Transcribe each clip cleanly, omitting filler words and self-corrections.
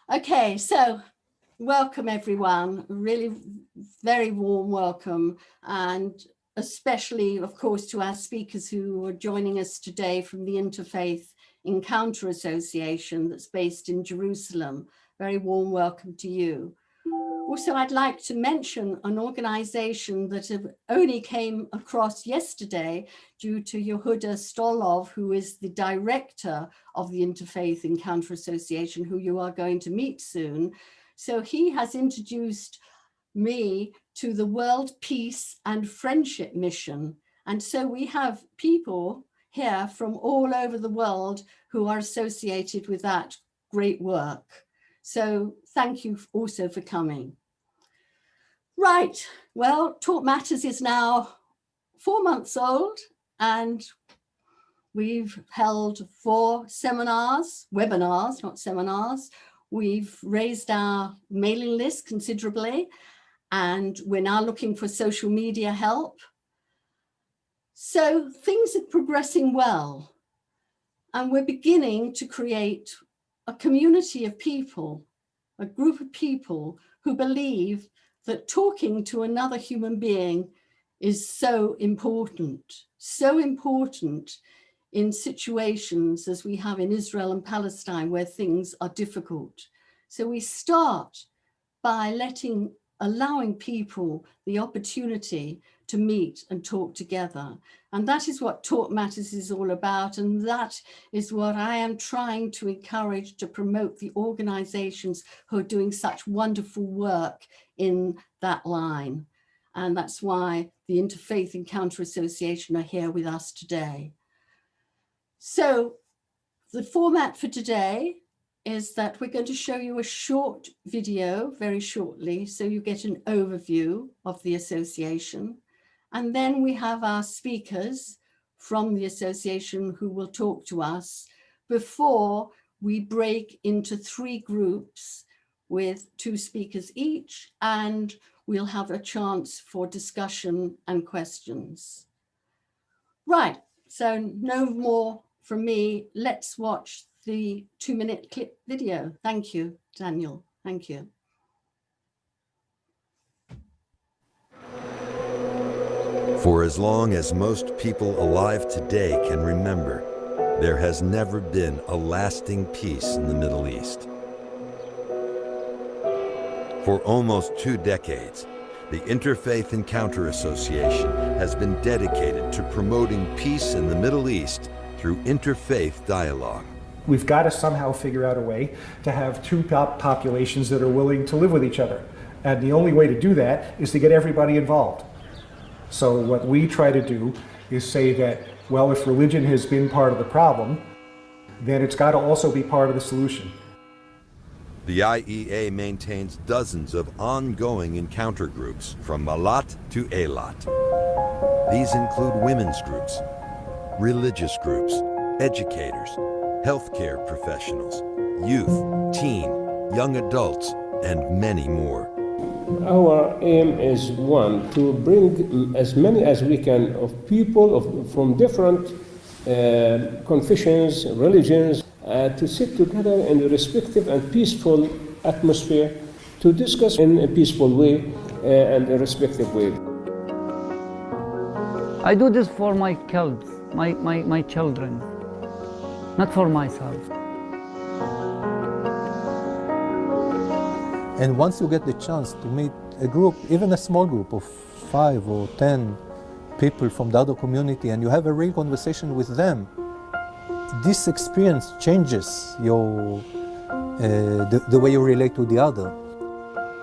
Okay, so welcome everyone, really very warm welcome, and especially, of course, to our speakers who are joining us today from the Interfaith Encounter Association that's based in Jerusalem. Very warm welcome to you. Also, I'd like to mention an organization that only came across yesterday due to Yehuda Stolov, who is the director of the Interfaith Encounter Association, who you are going to meet soon. So he has introduced me to the World Peace and Friendship Mission. And so we have people here from all over the world who are associated with that great work. So thank you also for coming. Right, well, TalkMatters is now 4 months old, and we've held 4 seminars, webinars, not seminars. We've raised our mailing list considerably, and we're now looking for social media help. So things are progressing well, and we're beginning to create a community of people, a group of people who believe that talking to another human being is so important in situations as we have in Israel and Palestine, where things are difficult. So we start by allowing people the opportunity to meet and talk together. And that is what TalkMatters is all about. And that is what I am trying to encourage, to promote the organizations who are doing such wonderful work in that line. And that's why the Interfaith Encounter Association are here with us today. So the format for today is that we're going to show you a short video very shortly, so you get an overview of the association. And then we have our speakers from the association who will talk to us before we break into 3 groups with 2 speakers each, and we'll have a chance for discussion and questions. Right, so no more from me. Let's watch the 2-minute clip video. Thank you, Daniel. Thank you. For as long as most people alive today can remember, there has never been a lasting peace in the Middle East. For almost 2 decades, the Interfaith Encounter Association has been dedicated to promoting peace in the Middle East through interfaith dialogue. We've got to somehow figure out a way to have 2 populations that are willing to live with each other. And the only way to do that is to get everybody involved. So what we try to do is say that, well, if religion has been part of the problem, then it's got to also be part of the solution. The IEA maintains dozens of ongoing encounter groups from Malat to Eilat. These include women's groups, religious groups, educators, healthcare professionals, youth, teen, young adults, and many more. Our aim is, one, to bring as many as we can of people from different confessions, religions, to sit together in a respectful and peaceful atmosphere to discuss in a peaceful way and a respectful way. I do this for my kids, my children, not for myself. And once you get the chance to meet a group, even a small group of 5 or 10 people from the other community, and you have a real conversation with them, this experience changes your the way you relate to the other.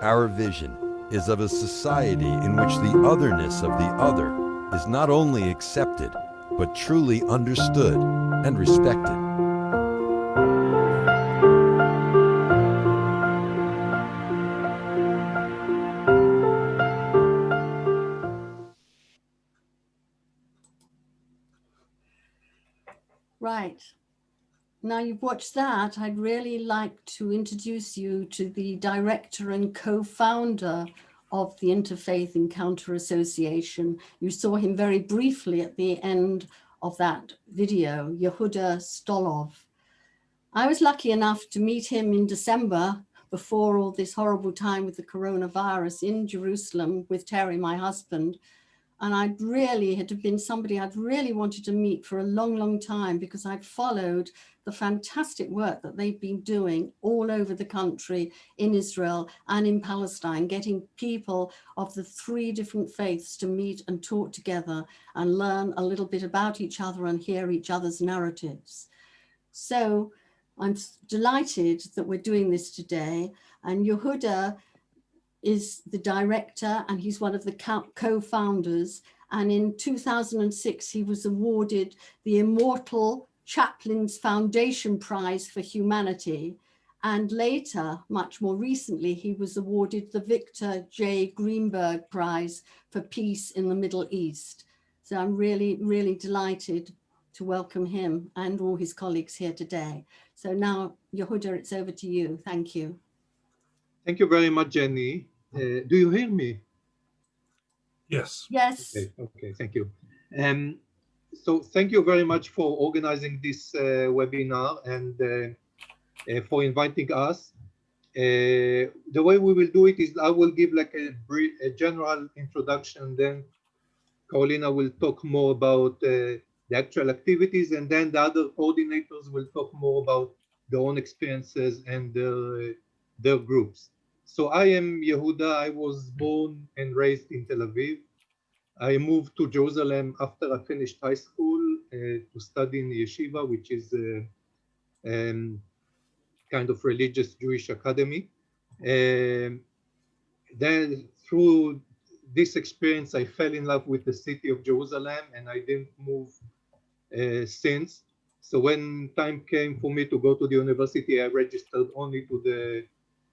Our vision is of a society in which the otherness of the other is not only accepted, but truly understood and respected. Right. Now you've watched that, I'd really like to introduce you to the director and co-founder of the Interfaith Encounter Association. You saw him very briefly at the end of that video, Yehuda Stolov. I was lucky enough to meet him in December before all this horrible time with the coronavirus in Jerusalem with Terry, my husband. And I'd really had been somebody I'd really wanted to meet for a long, long time, because I'd followed the fantastic work that they've been doing all over the country in Israel and in Palestine, getting people of the 3 different faiths to meet and talk together and learn a little bit about each other and hear each other's narratives. So I'm delighted that we're doing this today. And Yehuda is the director, and he's one of the co-founders. And in 2006, he was awarded the Immortal Chaplains Foundation Prize for Humanity. And later, much more recently, he was awarded the Victor J. Greenberg Prize for Peace in the Middle East. So I'm really, really delighted to welcome him and all his colleagues here today. So now, Yehuda, it's over to you. Thank you. Thank you very much, Jenny. Do you hear me? Yes. Yes. Okay, thank you. So thank you very much for organizing this webinar and for inviting us. The way we will do it is I will give like a general introduction, then Carolina will talk more about the actual activities, and then the other coordinators will talk more about their own experiences and their groups. So I am Yehuda. I was born and raised in Tel Aviv. I moved to Jerusalem after I finished high school to study in yeshiva, which is a kind of religious Jewish academy. Then through this experience, I fell in love with the city of Jerusalem, and I didn't move since. So when time came for me to go to the university, I registered only to the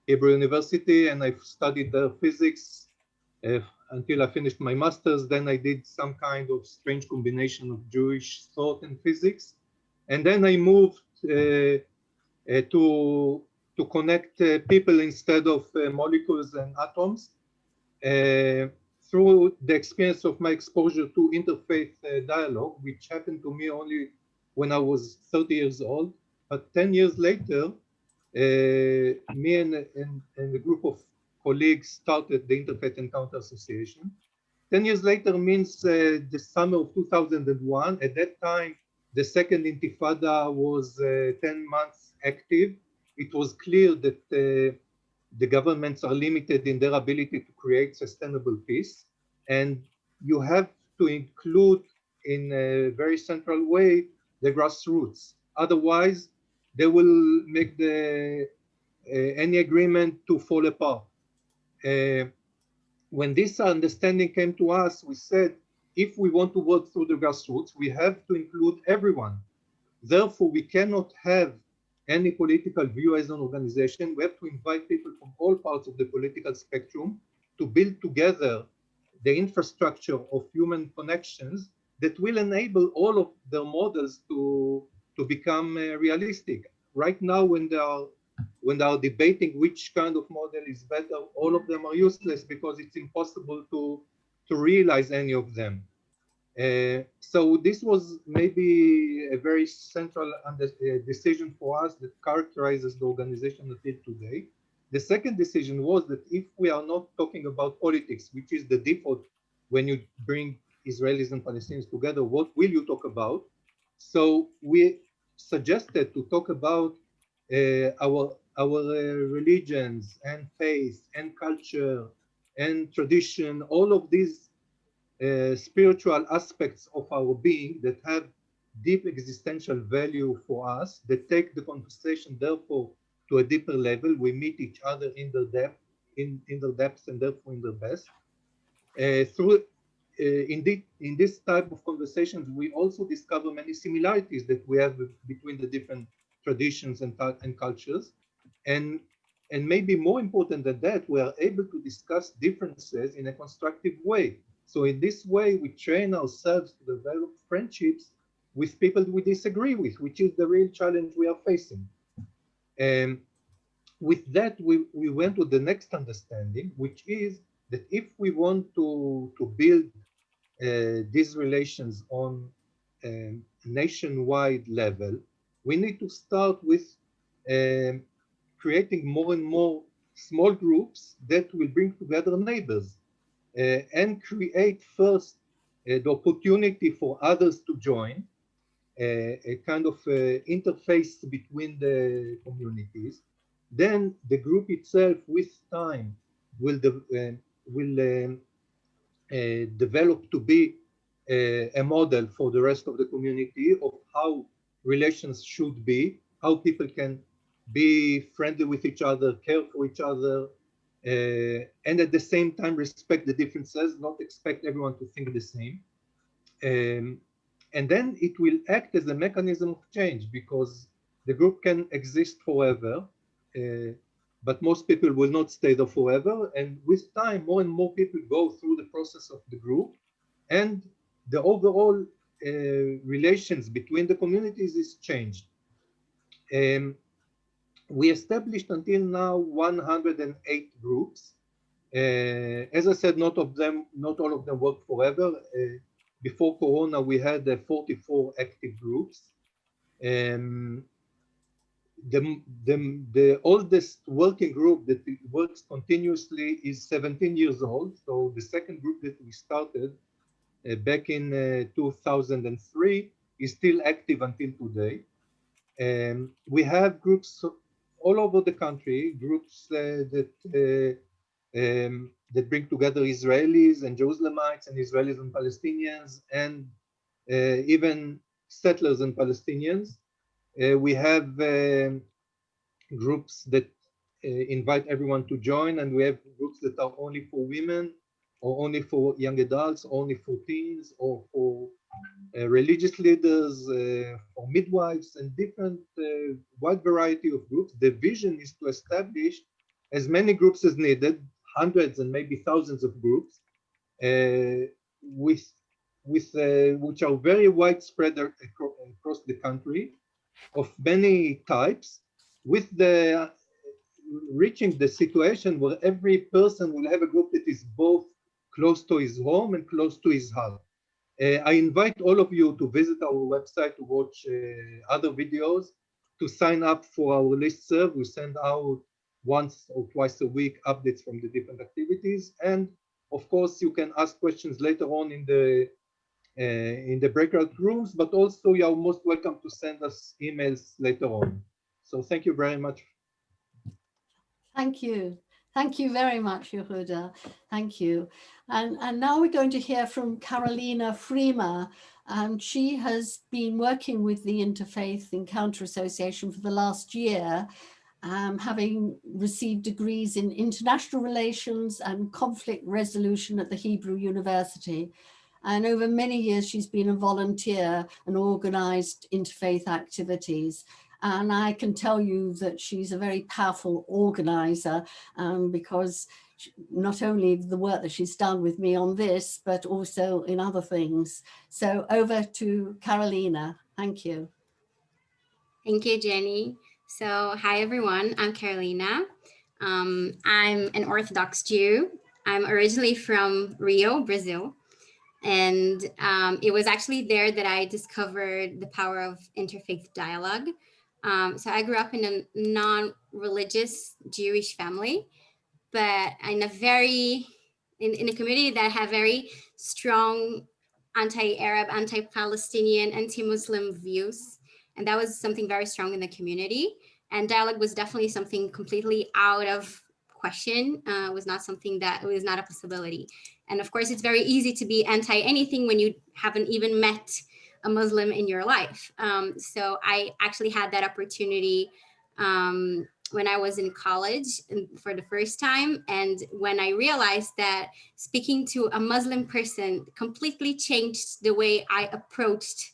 Hebrew University, and I studied physics until I finished my master's. Then I did some kind of strange combination of Jewish thought and physics. And then I moved to connect people instead of molecules and atoms through the experience of my exposure to interfaith dialogue, which happened to me only when I was 30 years old. But 10 years later, me and a group of colleagues started the Interfaith Encounter Association. 10 years later means the summer of 2001. At that time, the second Intifada was 10 months active. It was clear that the governments are limited in their ability to create sustainable peace. And you have to include in a very central way the grassroots. Otherwise, they will make any agreement to fall apart. When this understanding came to us, we said, if we want to work through the grassroots, we have to include everyone. Therefore, we cannot have any political view as an organization. We have to invite people from all parts of the political spectrum to build together the infrastructure of human connections that will enable all of their models to become realistic. Right now, when they are debating which kind of model is better, all of them are useless because it's impossible to realize any of them. So this was maybe a very central decision for us that characterizes the organization until today. The second decision was that if we are not talking about politics, which is the default when you bring Israelis and Palestinians together, what will you talk about? So we suggested to talk about our religions and faith and culture and tradition, all of these spiritual aspects of our being that have deep existential value for us, that take the conversation therefore to a deeper level. We meet each other in the depth, in the depths, and therefore in the best. In this type of conversations, we also discover many similarities that we have between the different traditions and cultures, and maybe more important than that, we are able to discuss differences in a constructive way. So in this way, we train ourselves to develop friendships with people we disagree with, which is the real challenge we are facing. And with that, we went to the next understanding, which is that if we want to build these relations on a nationwide level, we need to start with creating more and more small groups that will bring together neighbors and create first the opportunity for others to join, a kind of interface between the communities. Then the group itself, with time, will develop to be a model for the rest of the community of how relations should be, how people can be friendly with each other, care for each other, and at the same time respect the differences, not expect everyone to think the same. And then it will act as a mechanism of change, because the group can exist forever, but most people will not stay there forever. And with time, more and more people go through the process of the group, and the overall relations between the communities is changed. We established until now 108 groups. As I said, not all of them work forever. Before Corona, we had 44 active groups. The oldest working group that works continuously is 17 years old. So the second group that we started back in 2003 is still active until today. We have groups all over the country, groups that bring together Israelis and Jerusalemites and Israelis and Palestinians, and even settlers and Palestinians. We have groups that invite everyone to join, and we have groups that are only for women, or only for young adults, only for teens, or for religious leaders, for midwives, and different wide variety of groups. The vision is to establish as many groups as needed, hundreds and maybe thousands of groups, which are very widespread across the country, of many types, with the reaching the situation where every person will have a group that is both close to his home and close to his heart. I invite all of you to visit our website to watch other videos, to sign up for our listserv. We send out once or twice a week updates from the different activities. And of course, you can ask questions later on in the breakout rooms, but also you are most welcome to send us emails later on. So thank you very much. Thank you. Thank you very much, Yehuda. Thank you. And now we're going to hear from Carolina Freema. She has been working with the Interfaith Encounter Association for the last year, having received degrees in international relations and conflict resolution at the Hebrew University. And over many years, she's been a volunteer and organized interfaith activities. And I can tell you that she's a very powerful organizer, because not only the work that she's done with me on this, but also in other things. So over to Carolina. Thank you. Thank you, Jenny. So hi, everyone. I'm Carolina. I'm an Orthodox Jew. I'm originally from Rio, Brazil. And it was actually there that I discovered the power of interfaith dialogue. So I grew up in a non-religious Jewish family, but in a community that had very strong anti-Arab, anti-Palestinian, anti-Muslim views. And that was something very strong in the community. And dialogue was definitely something completely out of question. Was not something that was not a possibility. And of course, it's very easy to be anti anything when you haven't even met a Muslim in your life. So I actually had that opportunity when I was in college for the first time. And when I realized that speaking to a Muslim person completely changed the way I approached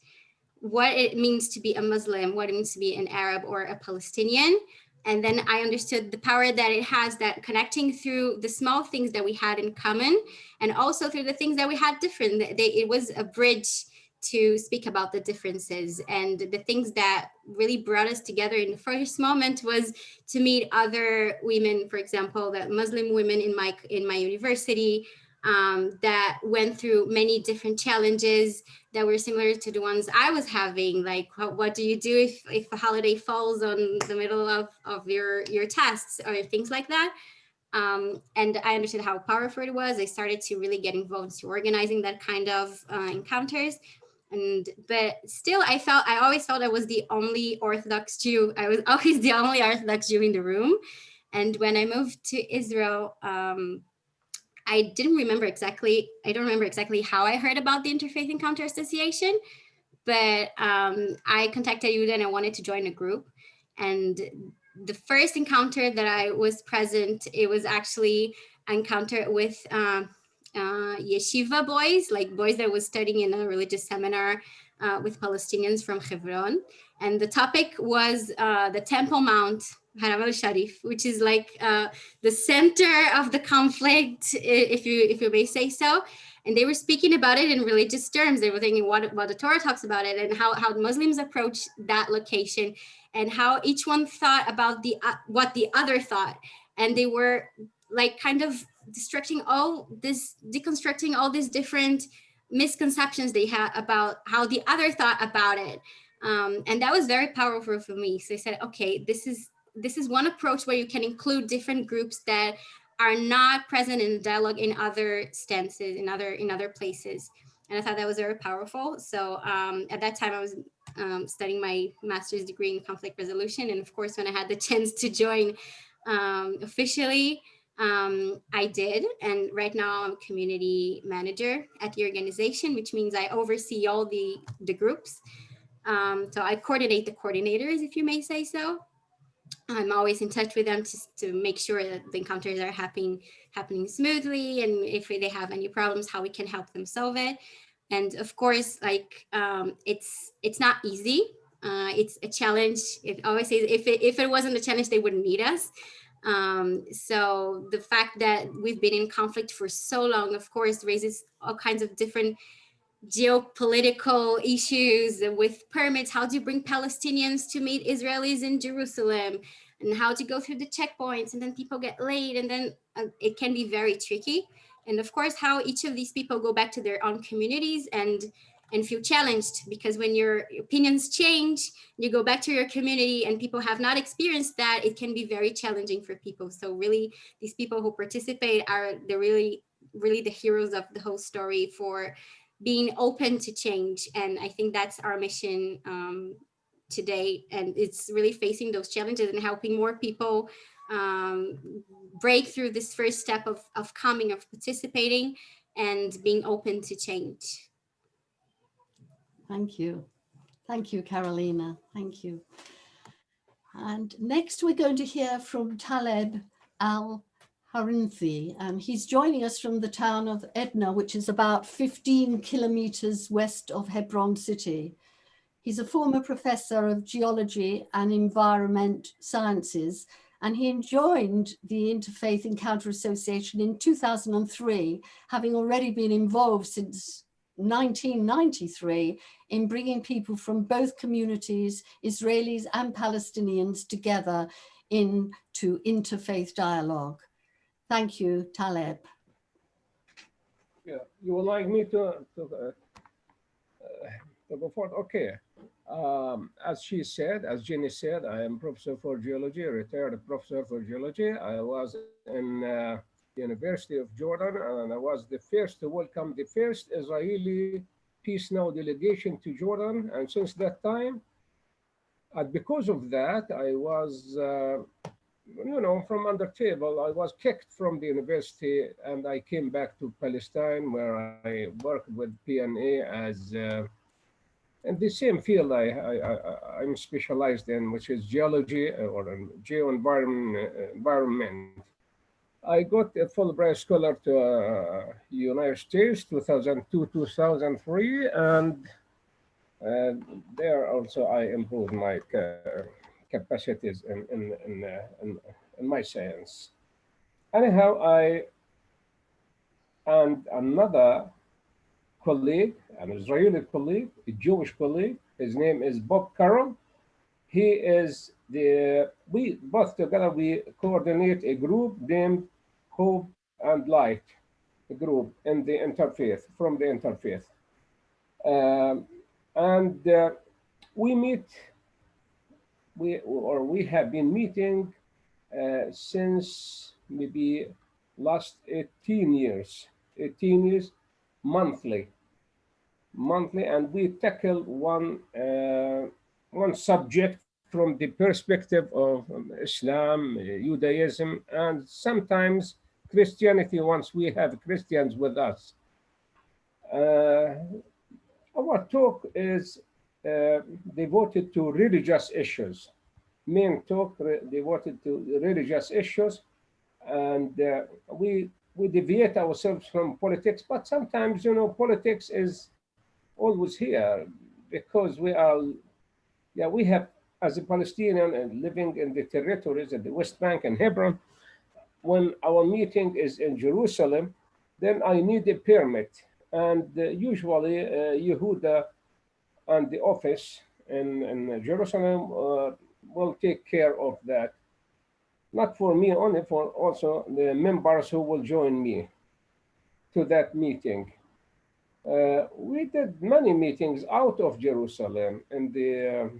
what it means to be a Muslim, what it means to be an Arab or a Palestinian. And then I understood the power that it has, that connecting through the small things that we had in common, and also through the things that we had different. It was a bridge to speak about the differences. And the things that really brought us together in the first moment was to meet other women, for example, the Muslim women in my university, that went through many different challenges that were similar to the ones I was having. Like, what do you do if a holiday falls on the middle of your tests or things like that? And I understood how powerful it was. I started to really get involved in organizing that kind of encounters. But still, I always felt I was the only Orthodox Jew. I was always the only Orthodox Jew in the room. And when I moved to Israel, I don't remember exactly how I heard about the Interfaith Encounter Association, but I contacted you and I wanted to join a group. And the first encounter that I was present, it was actually an encounter with yeshiva boys, like boys that was studying in a religious seminar with Palestinians from Hebron. And the topic was the Temple Mount, Haram al-Sharif, which is like the center of the conflict, if you may say so. And they were speaking about it in religious terms. They were thinking what the Torah talks about it, and how Muslims approach that location, and how each one thought about what the other thought. And they were like kind of deconstructing all these different misconceptions they had about how the other thought about it. And that was very powerful for me. So I said, okay, this is one approach where you can include different groups that are not present in dialogue in other stances, in other places. And I thought that was very powerful. So at that time I was studying my master's degree in conflict resolution. And of course, when I had the chance to join officially, I did. And right now I'm a community manager at the organization, which means I oversee all the groups. So I coordinate the coordinators, if you may say so. I'm always in touch with them to make sure that the encounters are happening smoothly, and if they have any problems, how we can help them solve it. And of course, like it's not easy. It's a challenge. It always says if it wasn't a challenge, they wouldn't need us. So the fact that we've been in conflict for so long, of course, raises all kinds of different geopolitical issues with permits. How do you bring Palestinians to meet Israelis in Jerusalem, and how to go through the checkpoints, and then people get late, and then it can be very tricky. And of course, how each of these people go back to their own communities and feel challenged, because when your opinions change, you go back to your community and people have not experienced that, it can be very challenging for people. So really, these people who participate are really the heroes of the whole story for being open to change. And I think that's our mission today. And it's really facing those challenges and helping more people break through this first step of coming, of participating and being open to change. Thank you. Thank you, Carolina. Thank you. And next we're going to hear from Taleb Al-Harinthi. He's joining us from the town of Edna, which is about 15 kilometers west of Hebron city. He's a former professor of geology and environment sciences, and he joined the Interfaith Encounter Association in 2003, having already been involved since 1993 in bringing people from both communities, Israelis and Palestinians, together into interfaith dialogue. Thank you, Taleb. Yeah, you would like me to go forward? Okay. As Jenny said, I am professor for geology, a retired professor for geology. I was in the University of Jordan, and I was the first to welcome the first Israeli Peace Now delegation to Jordan. And since that time, and because of that, I was, from under table, I was kicked from the university, and I came back to Palestine, where I worked with PNA as in the same field I'm specialized in, which is geology or geo-environment. I got a Fulbright scholar to United States, 2002-2003, and there also I improved my capacities in my science. Anyhow, I and another colleague, an Israeli colleague, a Jewish colleague, his name is Bob Carroll. He is we both together, we coordinate a group named Hope and Light. group in the interfaith, from the interfaith. And we meet, we have been meeting since maybe last 18 years monthly, and we tackle one subject from the perspective of Islam, Judaism, and sometimes Christianity once we have Christians with us. Our talk is devoted to religious issues, main talk devoted to religious issues, and we deviate ourselves from politics, but sometimes, you know, politics is always here because we have, as a Palestinian and living in the territories at the West Bank and Hebron, when our meeting is in Jerusalem, then I need a permit. And usually Yehuda and the office in Jerusalem will take care of that. Not for me only, for also the members who will join me to that meeting. We did many meetings out of Jerusalem in the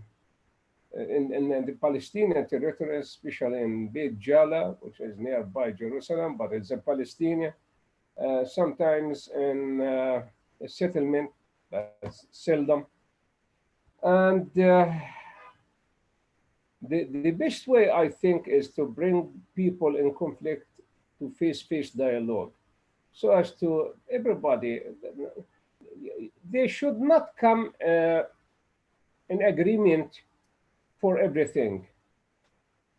Palestinian territory, especially in Beit Jala, which is nearby Jerusalem, but it's a Palestinian. Sometimes in a settlement, that's seldom. And the best way, I think, is to bring people in conflict to face-to-face dialogue, so as to everybody, they should not come in agreement for everything.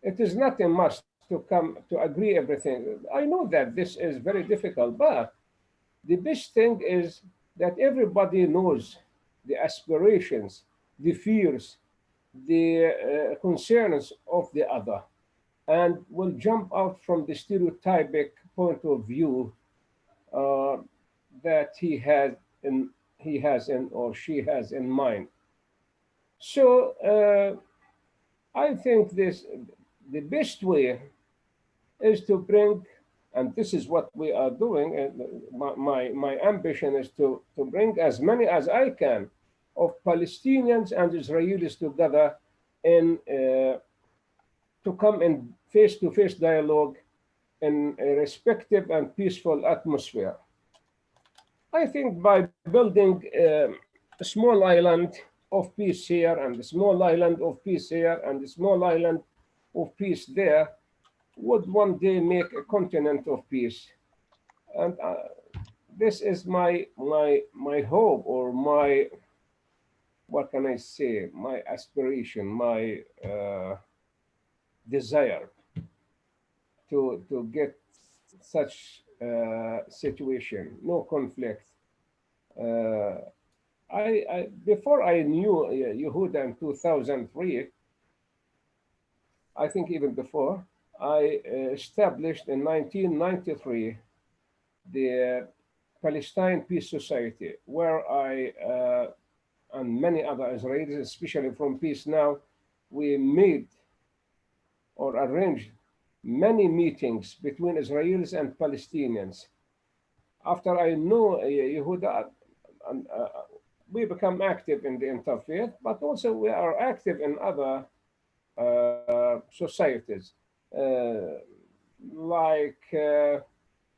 It is not a must to come to agree everything. I know that this is very difficult, but the best thing is that everybody knows the aspirations, the fears, the concerns of the other, and will jump out from the stereotypic point of view that he has in or she has in mind. So I think the best way is to bring, and this is what we are doing, and my ambition is to bring as many as I can of Palestinians and Israelis together in to come in face-to-face dialogue in a respectful and peaceful atmosphere. I think by building a small island of peace here and a small island of peace here and a small island of peace there would one day make a continent of peace. And this is my hope, or my, what can I say, my aspiration, my desire to get such situation, no conflict. Before I knew Yehuda in 2003, I think even before, I established in 1993 the Palestine Peace Society, where I and many other Israelis, especially from Peace Now, we made or arranged many meetings between Israelis and Palestinians. After I knew Yehuda, we become active in the Interfaith, but also we are active in other societies, like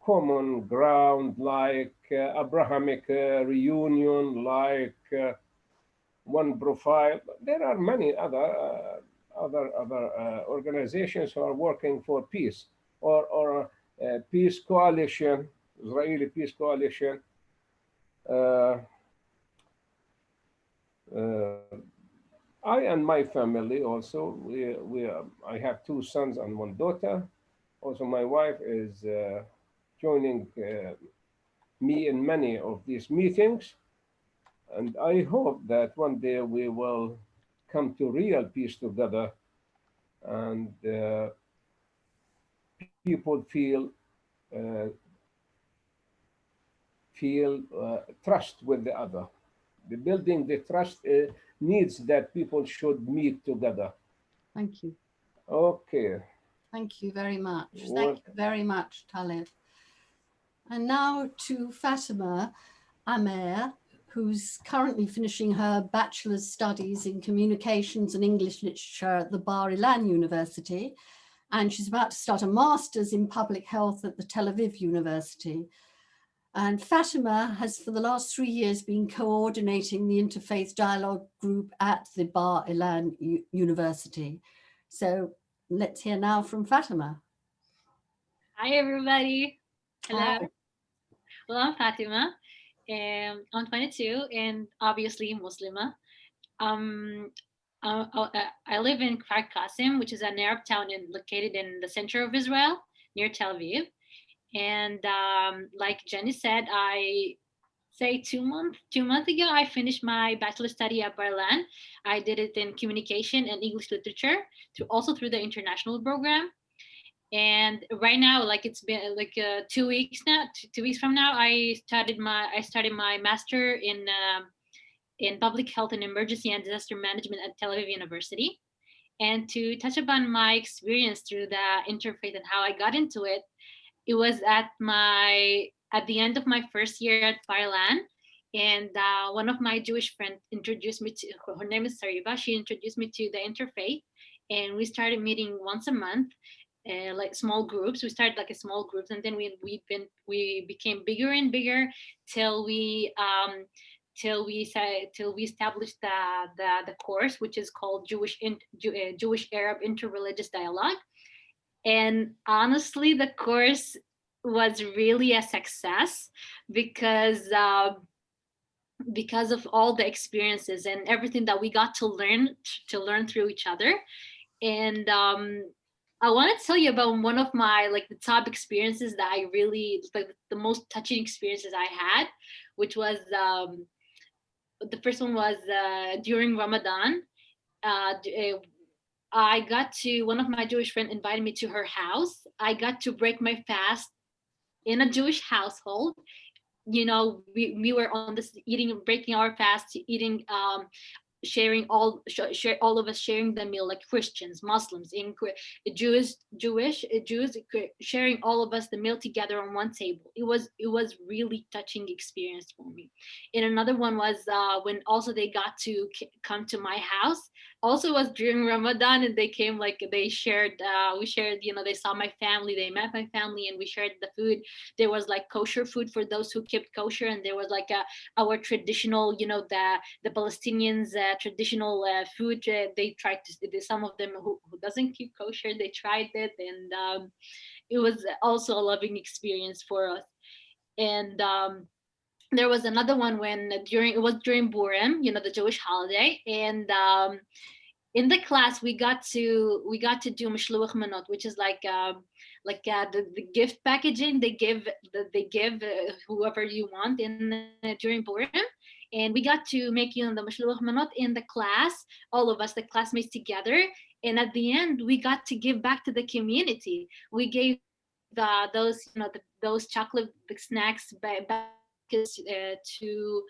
Common Ground, like Abrahamic Reunion, like One Profile. There are many other organizations who are working for peace, or Peace Coalition, Israeli Peace Coalition. I and my family also, I have 2 sons and 1 daughter. Also, my wife is joining me in many of these meetings. And I hope that one day we will come to real peace together, and people feel trust with the other. The building the trust needs that people should meet together. Thank you. Okay. Thank you very much. Well, Thank you very much, Talib. And now to Fatima Amer, who's currently finishing her bachelor's studies in communications and English literature at the Bar Ilan University. And she's about to start a master's in public health at the Tel Aviv University. And Fatima has for the last 3 years been coordinating the Interfaith Dialogue Group at the Bar Ilan University. So let's hear now from Fatima. Hi, everybody. Hello. Hi. Well, I'm Fatima. I'm 22 and obviously Muslima. I live in Kfar Qasim, which is an Arab town located in the center of Israel, near Tel Aviv. And like Jenny said, I say 2 months ago, I finished my bachelor's study at Bar Ilan. I did it in communication and English literature, also through the international program. And right now, like it's been like 2 weeks now. 2 weeks from now, I started my master in public health and emergency and disaster management at Tel Aviv University. And to touch upon my experience through the Interfaith and how I got into it, it was at the end of my first year at Bar Ilan, and one of my Jewish friends introduced me to, her name is Sariba, she introduced me to the Interfaith, and we started meeting once a month, like small groups. We started like a small groups, and then we became bigger and bigger till we established the course, which is called Jewish Arab Interreligious Dialogue. And honestly, the course was really a success because of all the experiences and everything that we got to learn through each other. And I want to tell you about one of my the top experiences that I really the most touching experiences I had, which was the first one was during Ramadan. I got to, one of my Jewish friends invited me to her house. I got to break my fast in a Jewish household. You know, we were on this breaking our fast, eating, sharing all of us sharing the meal, like Christians, Muslims, Jews, sharing all of us the meal together on one table. It was really touching experience for me. And another one was when also they got to come to my house. Also was during Ramadan, and they came, we shared, they saw my family, they met my family, and we shared the food. There was like kosher food for those who kept kosher, and there was like our traditional, the Palestinians traditional food. They tried to, some of them who doesn't keep kosher, they tried it, and it was also a loving experience for us. And there was another one when during Purim, the Jewish holiday, and in the class we got to do mishluach manot, which is like the gift packaging they give whoever you want during Purim. And we got to make the mishluach manot in the class, all of us, the classmates together. And at the end, we got to give back to the community. We gave those chocolate snacks back to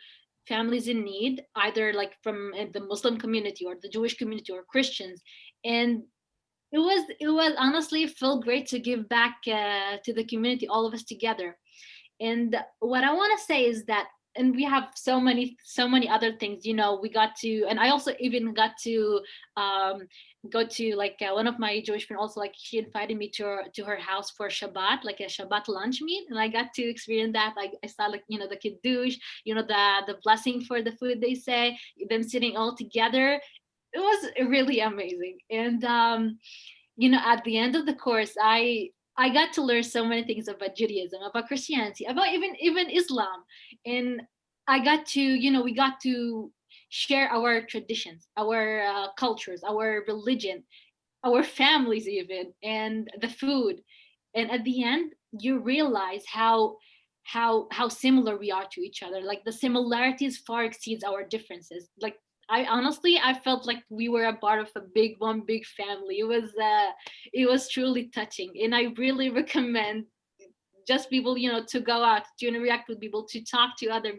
families in need, either like from the Muslim community or the Jewish community or Christians. And it was honestly, it felt great to give back to the community, all of us together. And what I want to say is that, and we have so many other things, we got to, and I also even got to go to one of my Jewish friends also, she invited me to her house for Shabbat, like a Shabbat lunch meet, and I got to experience that. I saw the kiddush, the blessing for the food, they say, them sitting all together. It was really amazing. And at the end of the course, I got to learn so many things about Judaism, about Christianity, about even Islam. And I got to, we got to share our traditions, our cultures, our religion, our families even, and the food. And at the end, you realize how similar we are to each other. Like the similarities far exceeds our differences. Like I felt like we were a part of one big family. It was truly touching, and I really recommend just people, to go out, to interact with people, to talk to others,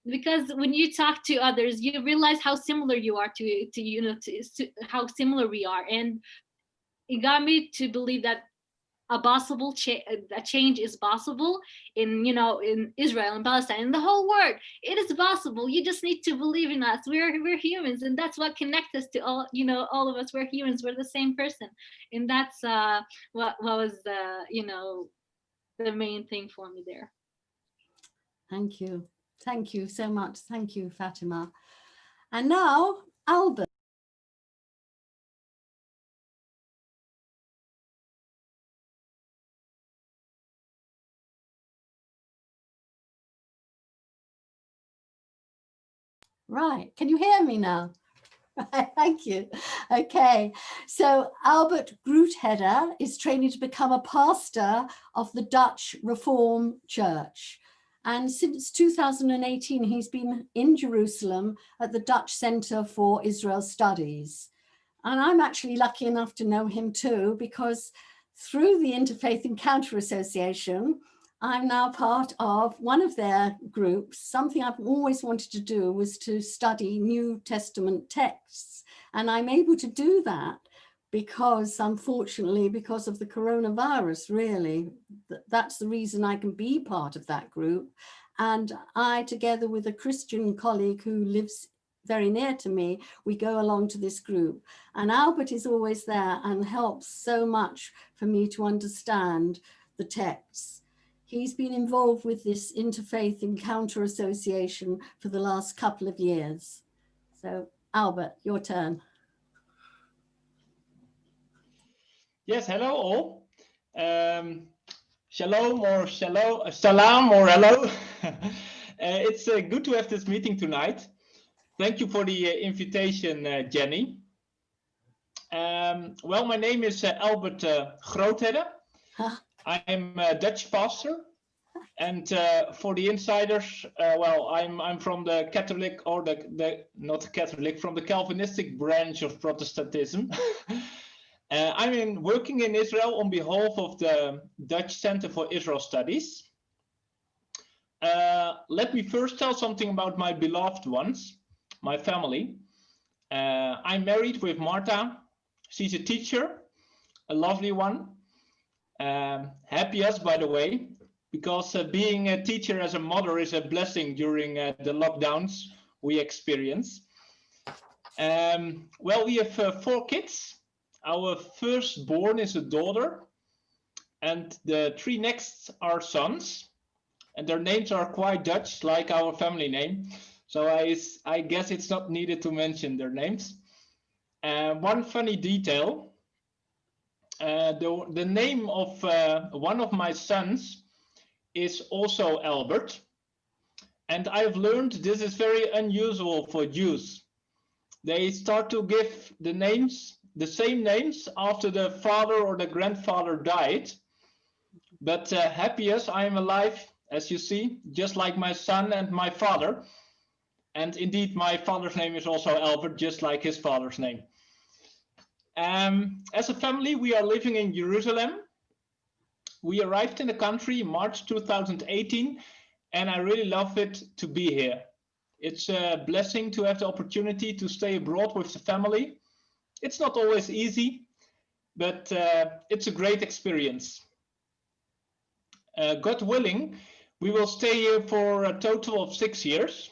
because when you talk to others, you realize how similar you are to how similar we are, and it got me to believe that a change is possible in, you know, in Israel and Palestine, in the whole world. It is possible. You just need to believe in us. We're humans, and that's what connects us to all, you know, all of us. We're humans. We're the same person, and that's what was you know, the main thing for me there. Thank you. Thank you so much. Thank you, Fatima. And now, Albert. Right, can you hear me now? Thank you. Okay, so Albert Grootheder is training to become a pastor of the Dutch Reform Church. And since 2018, he's been in Jerusalem at the Dutch Center for Israel Studies. And I'm actually lucky enough to know him too, because through the Interfaith Encounter Association, I'm now part of one of their groups. Something I've always wanted to do was to study New Testament texts. And I'm able to do that because, unfortunately, because of the coronavirus, really. That's the reason I can be part of that group. And I, together with a Christian colleague who lives very near to me, we go along to this group. And Albert is always there and helps so much for me to understand the texts. He's been involved with this Interfaith Encounter Association for the last couple of years. So, Albert, your turn. Yes, hello all. Shalom or salam or hello. It's good to have this meeting tonight. Thank you for the invitation, Jenny. Well, my name is Albert Grootheder. I am a Dutch pastor, and for the insiders, well, I'm from the Catholic, or the not Catholic, from the Calvinistic branch of Protestantism. I'm working in Israel on behalf of the Dutch Center for Israel Studies. Let me first tell something about my beloved ones, my family. I'm married with Martha. She's a teacher, a lovely one. Happiest, by the way, because being a teacher as a mother is a blessing during the lockdowns we experience. Well, we have 4 kids. Our firstborn is a daughter, and the 3 next are sons, and their names are quite Dutch, like our family name. So I guess it's not needed to mention their names. One funny detail. The name of one of my sons is also Albert, and I've learned this is very unusual for Jews. They start to give the names, the same names, after the father or the grandfather died. But happy as I am alive, as you see, just like my son and my father. And indeed, my father's name is also Albert, just like his father's name. As a family, we are living in Jerusalem. We arrived in the country in March 2018, and I really love it to be here. It's a blessing to have the opportunity to stay abroad with the family. It's not always easy, but it's a great experience. God willing, we will stay here for a total of 6 years,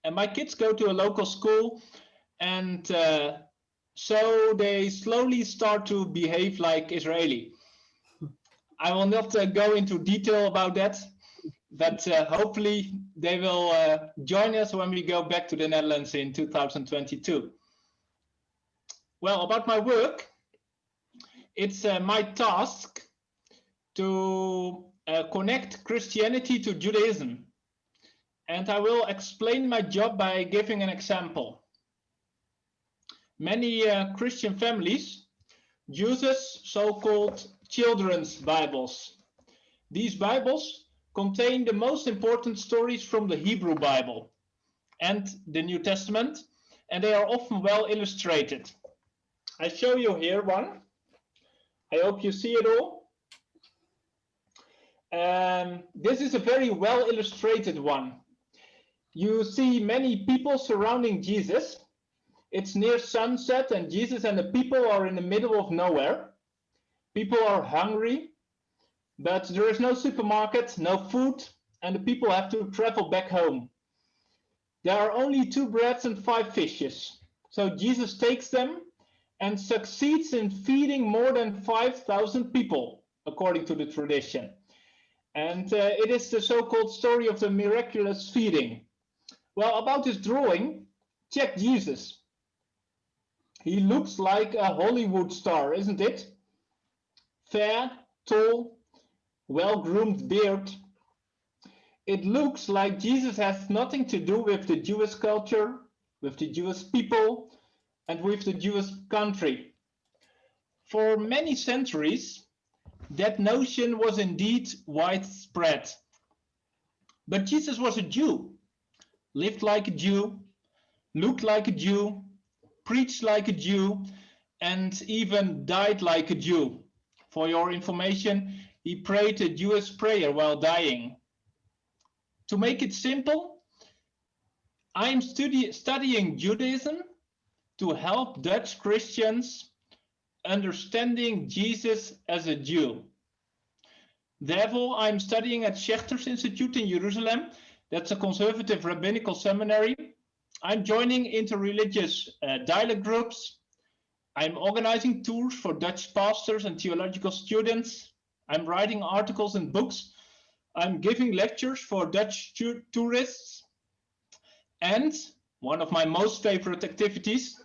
and my kids go to a local school, and so they slowly start to behave like Israeli. I will not go into detail about that, but hopefully they will join us when we go back to the Netherlands in 2022. Well, about my work, it's my task to connect Christianity to Judaism. And I will explain my job by giving an example. Many Christian families use so-called children's Bibles. These Bibles contain the most important stories from the Hebrew Bible and the New Testament, and they are often well illustrated. I show you here one. I hope you see it all. This is a very well illustrated one. You see many people surrounding Jesus. It's near sunset, and Jesus and the people are in the middle of nowhere. People are hungry. but there is no supermarket, no food, and the people have to travel back home. There are only 2 breads and 5 fishes. So Jesus takes them and succeeds in feeding more than 5,000 people, according to the tradition. And it is the so-called story of the miraculous feeding. Well, about this drawing, check Jesus. He looks like a Hollywood star, isn't it? Fair, tall, well-groomed beard. It looks like Jesus has nothing to do with the Jewish culture, with the Jewish people, and with the Jewish country. For many centuries, that notion was indeed widespread. But Jesus was a Jew, lived like a Jew, looked like a Jew, preached like a Jew, and even died like a Jew. For your information, he prayed a Jewish prayer while dying. To make it simple, I'm studying Judaism to help Dutch Christians understanding Jesus as a Jew. Therefore, I'm studying at Schechter's Institute in Jerusalem. That's a conservative rabbinical seminary. I'm joining interreligious dialogue groups. I'm organizing tours for Dutch pastors and theological students. I'm writing articles and books. I'm giving lectures for Dutch tourists. And one of my most favorite activities,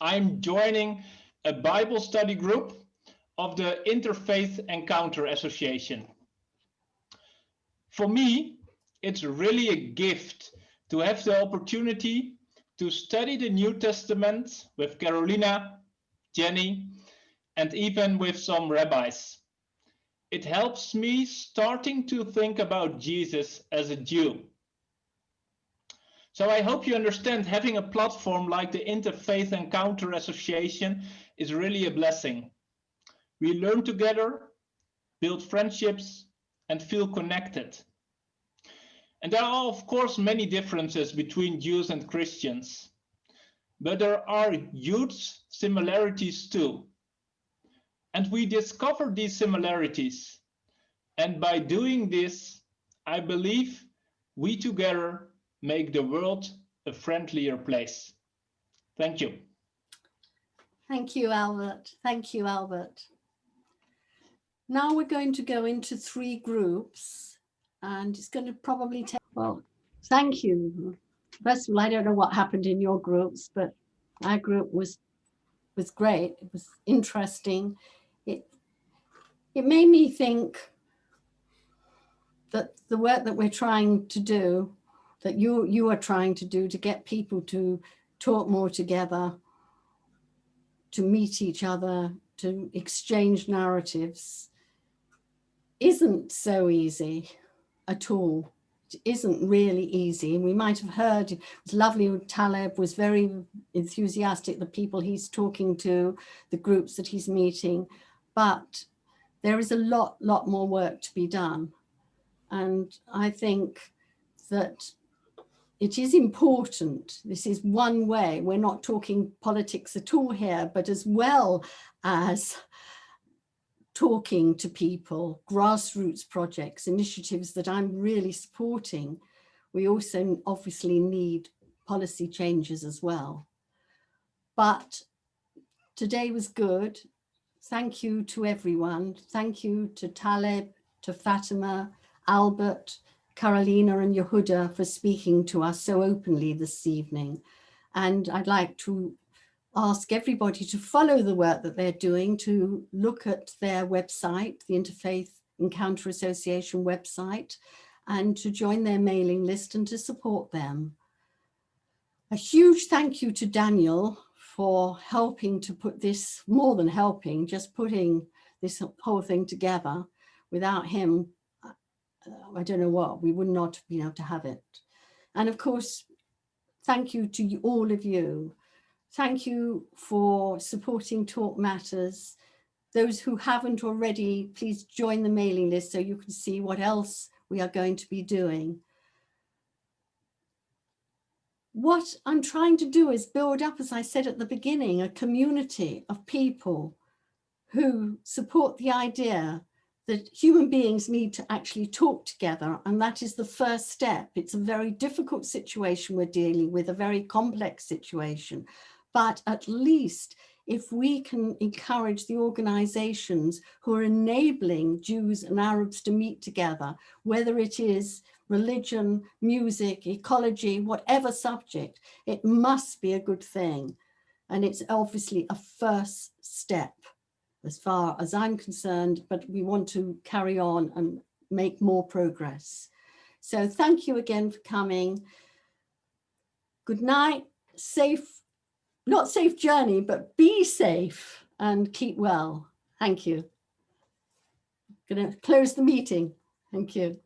I'm joining a Bible study group of the Interfaith Encounter Association. For me, it's really a gift to have the opportunity to study the New Testament with Carolina, Jenny, and even with some rabbis. It helps me starting to think about Jesus as a Jew. So I hope you understand having a platform like the Interfaith Encounter Association is really a blessing. We learn together, build friendships, and feel connected. And there are, of course, many differences between Jews and Christians, but there are huge similarities too. And we discover these similarities. And by doing this, I believe we together make the world a friendlier place. Thank you. Thank you, Albert. Thank you, Albert. Now we're going to go into 3 groups, and it's going to probably take, well, thank you. First of all, I don't know what happened in your groups, but our group was great. It was interesting. It made me think that the work that we're trying to do, that you are trying to do to get people to talk more together, to meet each other, to exchange narratives, isn't so easy at all. It isn't really easy. And we might have heard, it was lovely, Taleb was very enthusiastic, the people he's talking to, the groups that he's meeting, but there is a lot more work to be done. And I think that it is important. This is one way. We're not talking politics at all here, but as well as talking to people, grassroots projects, initiatives that I'm really supporting, we also obviously need policy changes as well. But today was good. Thank you to everyone. Thank you to Taleb, to Fatima, Albert, Carolina and Yehuda for speaking to us so openly this evening. And I'd like to ask everybody to follow the work that they're doing, to look at their website, the Interfaith Encounter Association website, and to join their mailing list and to support them. A huge thank you to Daniel for helping to put this, more than helping, just putting this whole thing together. Without him, I don't know what, we would not have been able to have it. And of course, thank you to all of you. Thank you for supporting TalkMatters. Those who haven't already, please join the mailing list so you can see what else we are going to be doing. What I'm trying to do is build up, as I said at the beginning, a community of people who support the idea that human beings need to actually talk together, and that is the first step. It's a very difficult situation we're dealing with, a very complex situation, but at least if we can encourage the organizations who are enabling Jews and Arabs to meet together, whether it is religion, music, ecology, whatever subject, it must be a good thing. And it's obviously a first step as far as I'm concerned, but we want to carry on and make more progress. So thank you again for coming. Good night, safe, not safe journey, but be safe and keep well. Thank you. I'm going to close the meeting. Thank you.